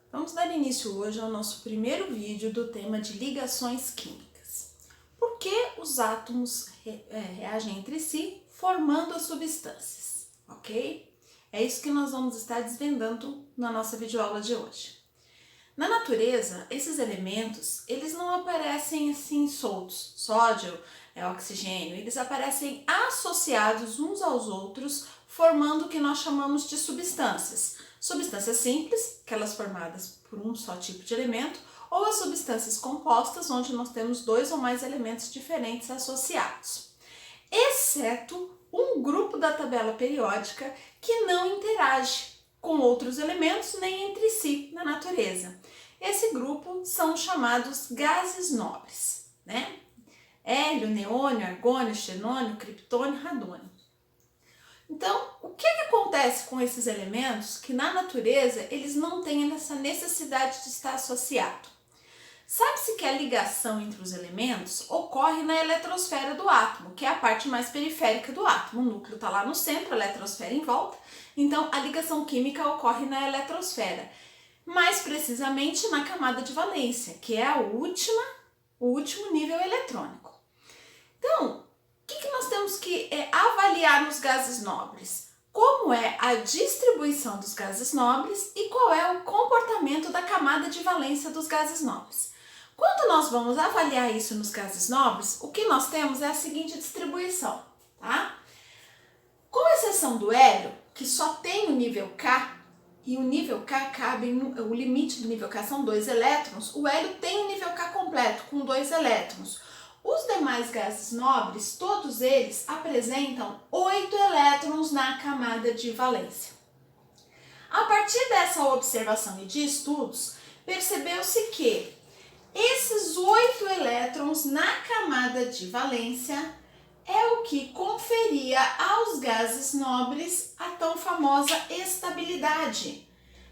Vamos dar início hoje ao nosso primeiro vídeo do tema de ligações químicas. Por que os átomos reagem entre si, formando as substâncias, ok? É isso que nós vamos estar desvendando na nossa videoaula de hoje. Na natureza, esses elementos, eles não aparecem assim soltos, sódio, oxigênio, eles aparecem associados uns aos outros, formando o que nós chamamos de substâncias. Substâncias simples, aquelas formadas por um só tipo de elemento, ou as substâncias compostas, onde nós temos dois ou mais elementos diferentes associados. Exceto um grupo da tabela periódica que não interage com outros elementos nem entre si na natureza. Esse grupo são chamados gases nobres, né? Hélio, neônio, argônio, xenônio, criptônio, radônio. Então, o que acontece com esses elementos que na natureza eles não têm essa necessidade de estar associado? Sabe-se que a ligação entre os elementos ocorre na eletrosfera do átomo, que é a parte mais periférica do átomo. O núcleo está lá no centro, a eletrosfera em volta. Então, a ligação química ocorre na eletrosfera, mais precisamente na camada de valência, que é o último nível eletrônico. Então, o que nós temos que avaliar nos gases nobres? Como é a distribuição dos gases nobres e qual é o comportamento da camada de valência dos gases nobres. Quando nós vamos avaliar isso nos gases nobres, o que nós temos é a seguinte distribuição, tá? Com exceção do hélio, que só tem o nível K, e o nível K cabe, o limite do nível K são 2 elétrons, o hélio tem o nível K completo, com 2 elétrons. Os demais gases nobres, todos eles apresentam 8 elétrons na camada de valência. A partir dessa observação e de estudos, percebeu-se que esses 8 elétrons na camada de valência é o que conferia aos gases nobres a tão famosa estabilidade,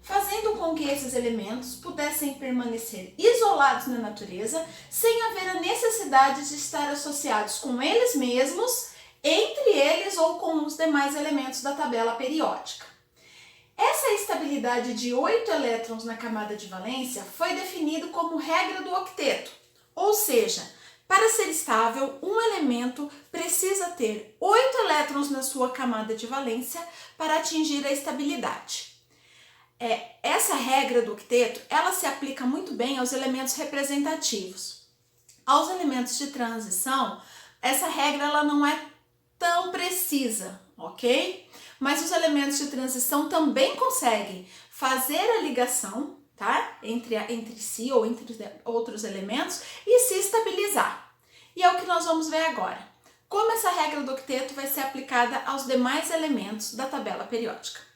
fazendo com que esses elementos pudessem permanecer isolados na natureza, sem haver a necessidade de estar associados com eles mesmos, entre eles ou com os demais elementos da tabela periódica. Essa estabilidade de 8 elétrons na camada de valência foi definido como regra do octeto, ou seja, para ser estável, um elemento precisa ter 8 elétrons na sua camada de valência para atingir a estabilidade. Essa regra do octeto, ela se aplica muito bem aos elementos representativos. Aos elementos de transição, essa regra ela não é tão precisa, ok? Mas os elementos de transição também conseguem fazer a ligação, tá? Entre si ou entre outros elementos e se estabilizar. E é o que nós vamos ver agora. Como essa regra do octeto vai ser aplicada aos demais elementos da tabela periódica.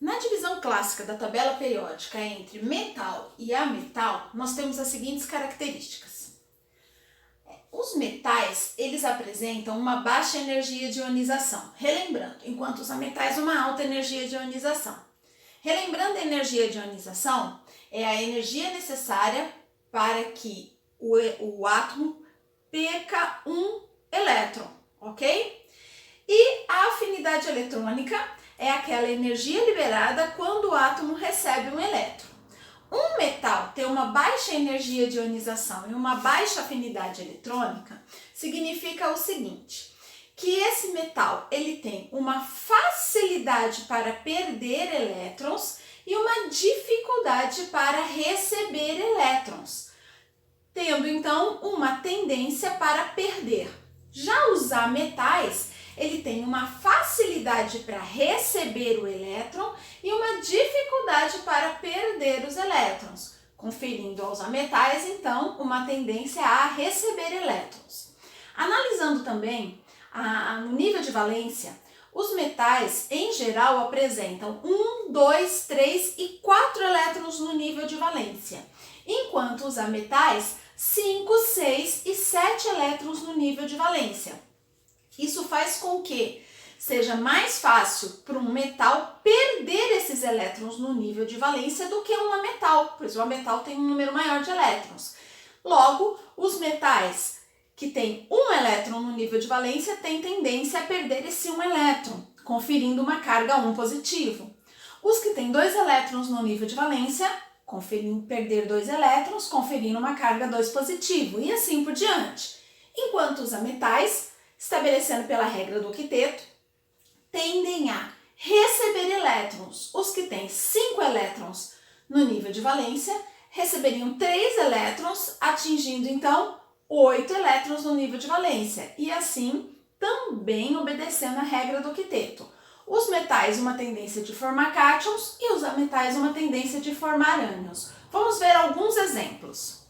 Na divisão clássica da tabela periódica entre metal e ametal, nós temos as seguintes características. Os metais, eles apresentam uma baixa energia de ionização, relembrando, enquanto os ametais uma alta energia de ionização. Relembrando a energia de ionização, é a energia necessária para que o átomo perca um elétron, ok? E a afinidade eletrônica é aquela energia liberada quando o átomo recebe um elétron. Um metal ter uma baixa energia de ionização e uma baixa afinidade eletrônica significa o seguinte, que esse metal ele tem uma facilidade para perder elétrons e uma dificuldade para receber elétrons, tendo então uma tendência para perder. Já os ametais, ele tem uma facilidade para receber o elétron e uma dificuldade para perder os elétrons, conferindo aos ametais, então, uma tendência a receber elétrons. Analisando também no nível de valência, os metais, em geral, apresentam 1, 2, 3 e 4 elétrons no nível de valência, enquanto os ametais, 5, 6 e 7 elétrons no nível de valência. Isso faz com que seja mais fácil para um metal perder esses elétrons no nível de valência do que um ametal, pois o ametal tem um número maior de elétrons. Logo, os metais que têm um elétron no nível de valência têm tendência a perder esse um elétron, conferindo uma carga 1 positivo. Os que têm 2 elétrons no nível de valência, perder 2 elétrons, conferindo uma carga 2 positivo, e assim por diante. Enquanto os ametais, estabelecendo pela regra do octeto, tendem a receber elétrons. Os que têm 5 elétrons no nível de valência receberiam 3 elétrons, atingindo então 8 elétrons no nível de valência, e assim também obedecendo a regra do octeto. Os metais uma tendência de formar cátions e os ametais uma tendência de formar ânions. Vamos ver alguns exemplos.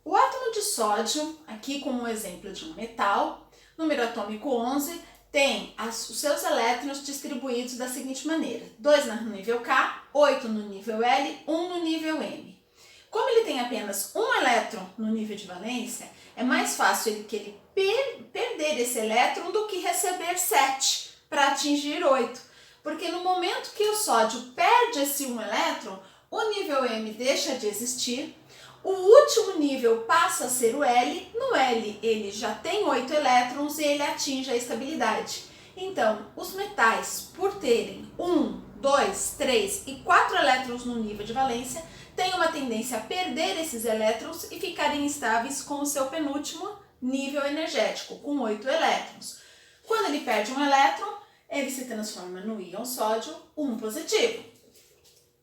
O átomo de sódio, aqui como um exemplo de um metal, número atômico 11, tem os seus elétrons distribuídos da seguinte maneira: 2 no nível K, 8 no nível L, 1 no nível M. Como ele tem apenas um elétron no nível de valência, é mais fácil que ele perder esse elétron do que receber 7 para atingir 8. Porque no momento que o sódio perde esse um elétron, o nível M deixa de existir, o último nível passa a ser o L, no L ele já tem 8 elétrons e ele atinge a estabilidade. Então, os metais, por terem 1, 2, 3 e 4 elétrons no nível de valência, têm uma tendência a perder esses elétrons e ficarem estáveis com o seu penúltimo nível energético, com 8 elétrons. Quando ele perde um elétron, ele se transforma no íon sódio 1 positivo,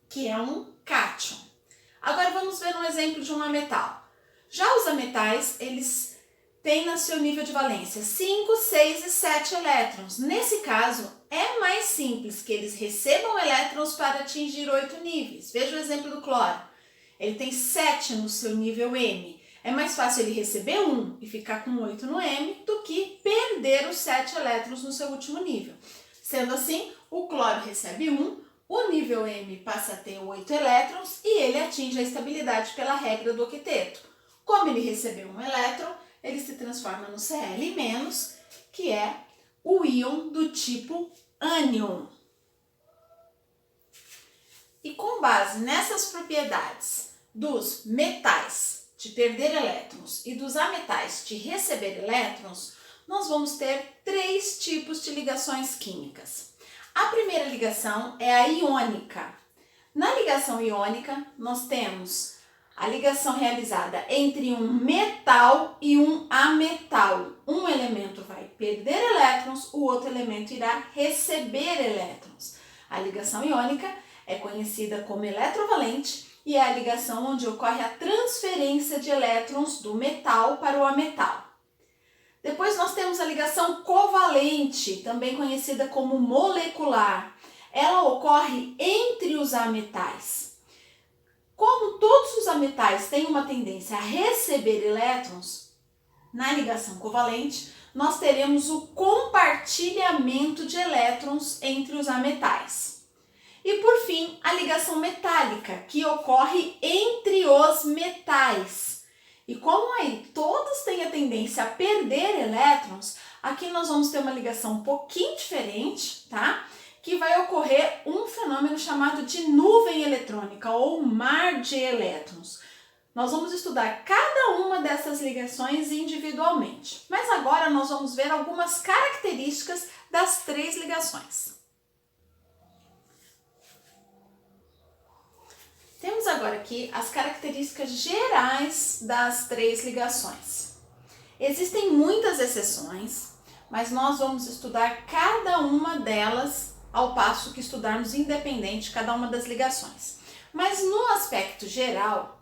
que é um cátion. Agora vamos ver um exemplo de um ametal. Já os ametais, eles têm no seu nível de valência 5, 6 e 7 elétrons. Nesse caso, é mais simples que eles recebam elétrons para atingir 8 níveis. Veja o exemplo do cloro. Ele tem 7 no seu nível M. É mais fácil ele receber 1 e ficar com 8 no M do que perder os 7 elétrons no seu último nível. Sendo assim, o cloro recebe 1, o nível M passa a ter 8 elétrons e ele atinge a estabilidade pela regra do octeto. Como ele recebeu um elétron, ele se transforma no Cl-, que é o íon do tipo ânion. E com base nessas propriedades dos metais de perder elétrons e dos ametais de receber elétrons, nós vamos ter 3 tipos de ligações químicas. A primeira ligação é a iônica. Na ligação iônica, nós temos a ligação realizada entre um metal e um ametal. Um elemento vai perder elétrons, o outro elemento irá receber elétrons. A ligação iônica é conhecida como eletrovalente e é a ligação onde ocorre a transferência de elétrons do metal para o ametal. Depois nós temos a ligação covalente, também conhecida como molecular. Ela ocorre entre os ametais. Como todos os ametais têm uma tendência a receber elétrons, na ligação covalente, nós teremos o compartilhamento de elétrons entre os ametais. E por fim, a ligação metálica, que ocorre entre os metais. E como aí todos têm a tendência a perder elétrons, aqui nós vamos ter uma ligação um pouquinho diferente, tá? Que vai ocorrer um fenômeno chamado de nuvem eletrônica ou mar de elétrons. Nós vamos estudar cada uma dessas ligações individualmente, mas agora nós vamos ver algumas características das 3 ligações. Temos agora aqui as características gerais das 3 ligações. Existem muitas exceções, mas nós vamos estudar cada uma delas ao passo que estudarmos independente cada uma das ligações. Mas no aspecto geral,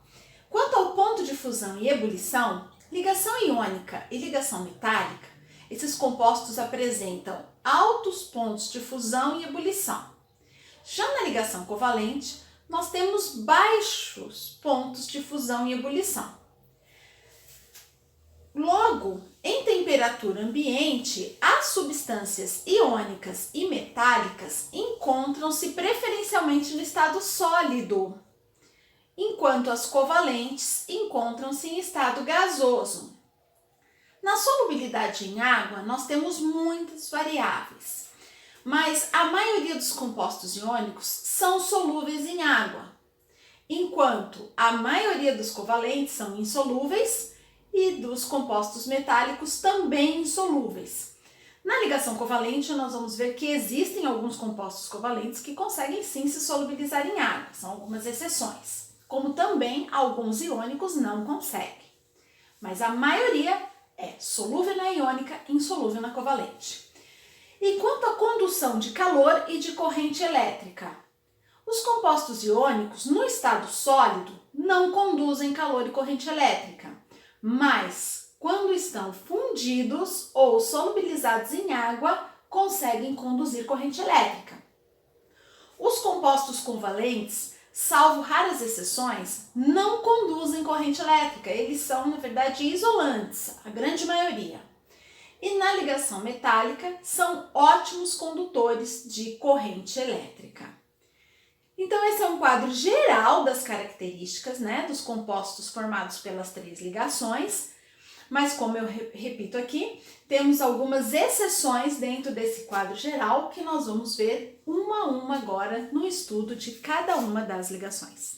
quanto ao ponto de fusão e ebulição, ligação iônica e ligação metálica, esses compostos apresentam altos pontos de fusão e ebulição. Já na ligação covalente, nós temos baixos pontos de fusão e ebulição. Logo, em temperatura ambiente, as substâncias iônicas e metálicas encontram-se preferencialmente no estado sólido, enquanto as covalentes encontram-se em estado gasoso. Na solubilidade em água, nós temos muitas variáveis, mas a maioria dos compostos iônicos são solúveis em água, enquanto a maioria dos covalentes são insolúveis e dos compostos metálicos também insolúveis. Na ligação covalente, nós vamos ver que existem alguns compostos covalentes que conseguem sim se solubilizar em água, são algumas exceções, como também alguns iônicos não conseguem. Mas a maioria é solúvel na iônica e insolúvel na covalente. E quanto à condução de calor e de corrente elétrica? Os compostos iônicos, no estado sólido, não conduzem calor e corrente elétrica, mas quando estão fundidos ou solubilizados em água, conseguem conduzir corrente elétrica. Os compostos covalentes, salvo raras exceções, não conduzem corrente elétrica, eles são, na verdade, isolantes, a grande maioria. E na ligação metálica, são ótimos condutores de corrente elétrica. Então, esse é um quadro geral das características, dos compostos formados pelas 3 ligações. Mas, como eu repito aqui, temos algumas exceções dentro desse quadro geral que nós vamos ver uma a uma agora no estudo de cada uma das ligações.